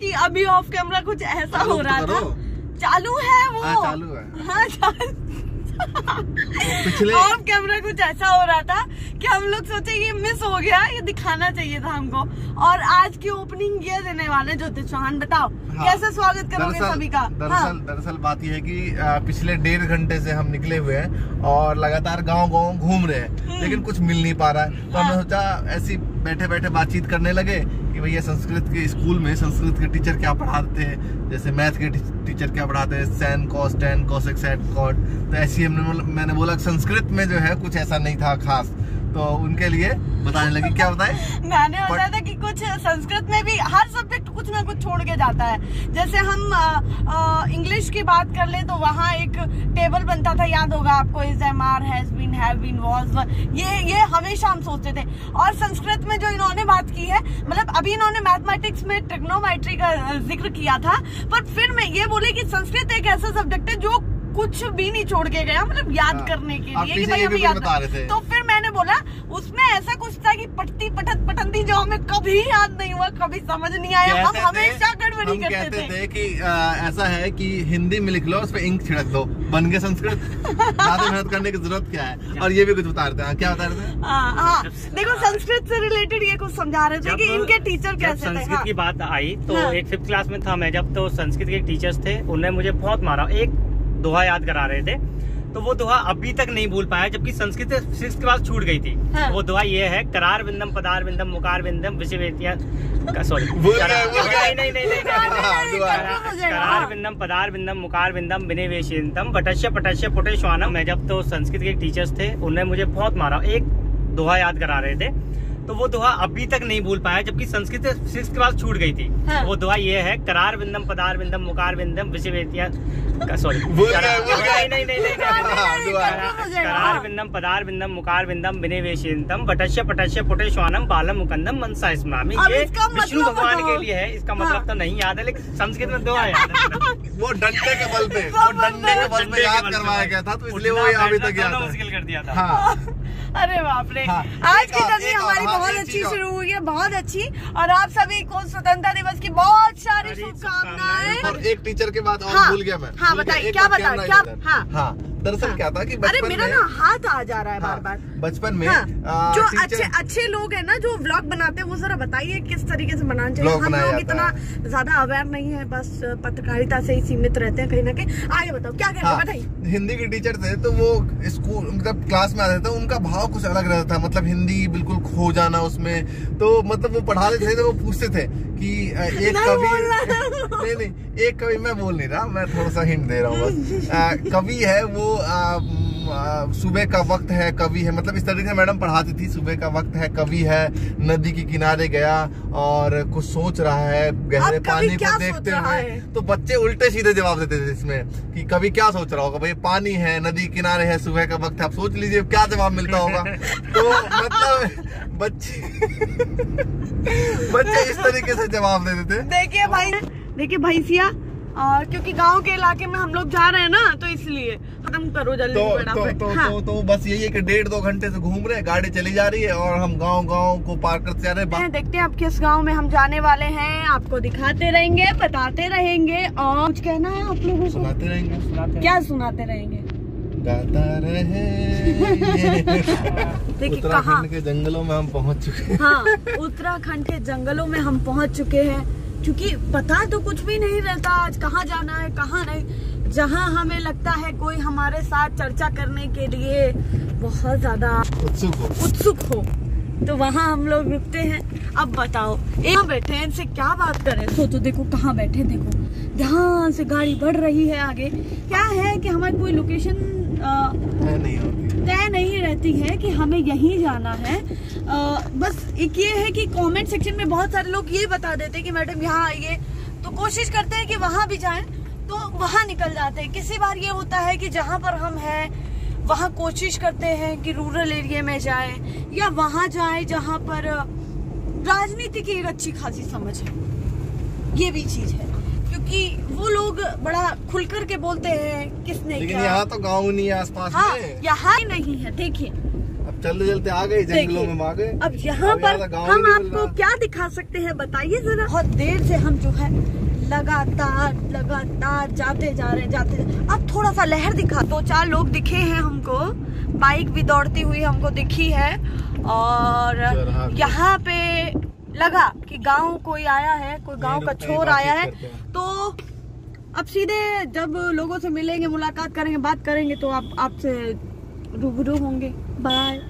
कि अभी of camera कुछ ऐसा हो रहा था। चालू है वो, चालू है। हाँ पिछले ऑफ कैमरा कुछ ऐसा हो रहा था कि हम लोग सोचे ये मिस हो गया, ये दिखाना चाहिए था हमको। और आज की ओपनिंग ये देने वाले ज्योतिष चौहान, बताओ कैसे स्वागत करोगे सभी का। दरअसल बात यह है कि पिछले 1.5 घंटे से हम निकले हुए हैं और लगातार गांव घूम रहे हैं, लेकिन कुछ मिल नहीं पा रहा है। तो हमने सोचा ऐसी बैठे बैठे बातचीत करने लगे कि भैया संस्कृत के स्कूल में संस्कृत के टीचर क्या पढ़ाते हैं, जैसे मैथ के टीचर क्या पढ़ाते हैं, sin cos tan cosec sec cot। तो ऐसी मैंने बोला संस्कृत में जो है कुछ ऐसा नहीं था खास, तो उनके लिए बताने लगी। क्या बताए? मैंने बताया था कि कुछ संस्कृत में भी हर सब्जेक्ट कुछ ना कुछ छोड़ के जाता है। जैसे हम इंग्लिश की बात कर ले तो वहाँ एक टेबल बनता था, याद होगा आपको, is am are has been have been was, ये हमेशा हम सोचते थे। और संस्कृत में जो इन्होंने बात की है, मतलब अभी इन्होंने मैथमेटिक्स में ट्रिग्नोमेट्री का जिक्र किया था, पर फिर मैं ये बोली कि संस्कृत एक ऐसा सब्जेक्ट है जो कुछ भी नहीं छोड़ के गया, मतलब याद करने के लिए कि भाई हमें याद बता रहे थे। तो फिर मैंने बोला उसमें ऐसा कुछ था कि पटती पटत पटंती जो हमें कभी याद नहीं हुआ, कभी समझ नहीं आया, हम हमेशा गड़बड़ी करते थे कि ऐसा है कि हिंदी में लिख लो, उस पर इंक छिड़क दो, बन गया संस्कृत। ज्यादा मेहनत करने की जरूरत क्या है। और ये भी कुछ बता रहे थे। क्या बता रहे थे? हाँ देखो, संस्कृत से रिलेटेड ये कुछ समझा रहे थे कि इनके टीचर कैसे थे। संस्कृत की बात आई तो एक 5th क्लास में था मैं जब, तो संस्कृत के टीचर्स थे, उन्होंने मुझे बहुत मारा। एक दोहा याद करा रहे थे, तो वो दोहा अभी तक नहीं भूल पाया, जबकि संस्कृत 6th क्लास छूट गई थी। हाँ। वो दोहा ये है, करार विंदम पदार विंदम मुकार विंदम विषवेतिया, सॉरी करार विंदम पदार विंदम मुकार विंदम विनिवेशितम वटस्य पटस्य पुटेश्वानम। मैं जब, तो संस्कृत के टीचर्स थे, उन्होंने मुझे बहुत मारा। एक दोहा याद करा रहे थे, तो वो दोहा अभी तक नहीं भूल पाया, जबकि संस्कृत 6th क्लास छूट गई थी। हाँ। वो दोहा ये है, करार विंदम पदार विंदम मुकार विंदम विषवेतिया, सॉरी करार विंदम पदार विंदम मुकार विंदम विनिवेशितम वटस्य पटस्य पुटेश्वानम बालम मुकंदम मनसा स्मरामि। ये विष्णु भगवान के लिए है, इसका मतलब तो नहीं याद है, लेकिन संस्कृत में दोहा याद है। वो डंडे के बल पे याद करवाया गया था, तो इसलिए वो अभी तक याद मुश्किल कर दिया था। अरे बाप रे। आज की जर्नी हमारी बहुत अच्छी शुरू हुई है, बहुत अच्छी। और आप सभी को स्वतंत्रता दिवस की बहुत सारी शुभकामनाएं। और एक टीचर के बाद और भूल गया मैं। हाँ बताइए, क्या बताइए क्या? हाँ दरअसल क्या था कि अरे मेरा ना हाथ आ जा रहा है बार बार। बचपन में जो अच्छे लोग हैं ना, जो व्लॉग बनाते हैं, वो जरा बताइए किस तरीके से बनाना चाहिए। हम लोग इतना ज्यादा अवेयर नहीं है, बस पत्रकारिता से ही सीमित रहते हैं कहीं ना कहीं। आगे बताओ क्या कहते हैं, बताइए। हिंदी के टीचर थे, तो वो स्कूल मतलब क्लास में आते थे, उनका भाव कुछ अलग रहता था, मतलब हिंदी बिल्कुल खो जाना उसमें। तो मतलब वो पढ़ाते थे, तो वो पूछते थे कि एक कवि नहीं एक कवि, मैं बोल नहीं रहा, मैं थोड़ा सा हिंट दे रहा हूँ बस। कवि है वो, सुबह का वक्त है, कवि है, मतलब इस तरीके से मैडम पढ़ाती थी। सुबह का वक्त है, कवि है, नदी के किनारे गया और कुछ सोच रहा है गहरे पानी को देखते हुए। तो बच्चे उल्टे सीधे जवाब देते थे इसमें कि कवि क्या सोच रहा होगा, भाई पानी है, नदी किनारे है, सुबह का वक्त है, आप सोच लीजिए क्या जवाब मिलता होगा। तो मतलब बच्चे इस तरीके से जवाब देते थे। देखिए भैंसिया, क्योंकि गांव के इलाके में हम लोग जा रहे हैं ना, तो इसलिए खत्म करो जल्दी। तो बस यही है कि 1.5-2 घंटे से घूम रहे हैं, गाड़ी चली जा रही है और हम गांव को पार करते जा रहे हैं। देखते हैं अब किस गांव में हम जाने वाले हैं, आपको दिखाते रहेंगे, बताते रहेंगे। और कुछ कहना है आप लोगों को? सुनाते रहेंगे। क्या सुनाते रहेंगे? गाता रहे। देखिए उत्तराखंड के जंगलों में हम पहुँच चुके हैं। हाँ, उत्तराखंड के जंगलों में हम पहुँच चुके हैं, क्योंकि पता तो कुछ भी नहीं रहता आज कहाँ जाना है कहाँ नहीं। जहाँ हमें लगता है कोई हमारे साथ चर्चा करने के लिए बहुत ज्यादा उत्सुक हो, तो वहाँ हम लोग रुकते हैं। अब बताओ, यहाँ बैठे हैं, इनसे क्या बात करें। तो देखो कहाँ बैठे, देखो ध्यान से गाड़ी बढ़ रही है आगे। क्या है कि हमारी कोई लोकेशन तय नहीं रहती है कि हमें यहीं जाना है। बस एक ये है कि कमेंट सेक्शन में बहुत सारे लोग ये बता देते हैं कि मैडम यहाँ आइए, तो कोशिश करते हैं कि वहाँ भी जाएं, तो वहाँ निकल जाते हैं। किसी बार ये होता है कि जहाँ पर हम हैं वहाँ कोशिश करते हैं कि रूरल एरिया में जाएं, या वहाँ जाएं जहाँ पर राजनीति की एक अच्छी खासी समझ है। ये भी चीज है, क्योंकि वो लोग बड़ा खुलकर के बोलते हैं किसने, लेकिन यहाँ तो गाँव नहीं है आसपास। हाँ, यहाँ ही नहीं है। देखिए अब चलते चलते आ गए जंगलों में आ गए। अब यहाँ पर हम आपको क्या दिखा सकते हैं बताइए जरा। बहुत देर से हम जो है लगातार जाते जा रहे हैं। अब थोड़ा सा लहर दिखा, 2-4 लोग दिखे हैं हमको, बाइक भी दौड़ती हुई हमको दिखी है। और यहाँ पे लगा कि गांव कोई आया है, कोई गांव का छोर आया है। तो अब सीधे जब लोगों से मिलेंगे, मुलाकात करेंगे, बात करेंगे तो आप आपसे रूबरू होंगे। बाय।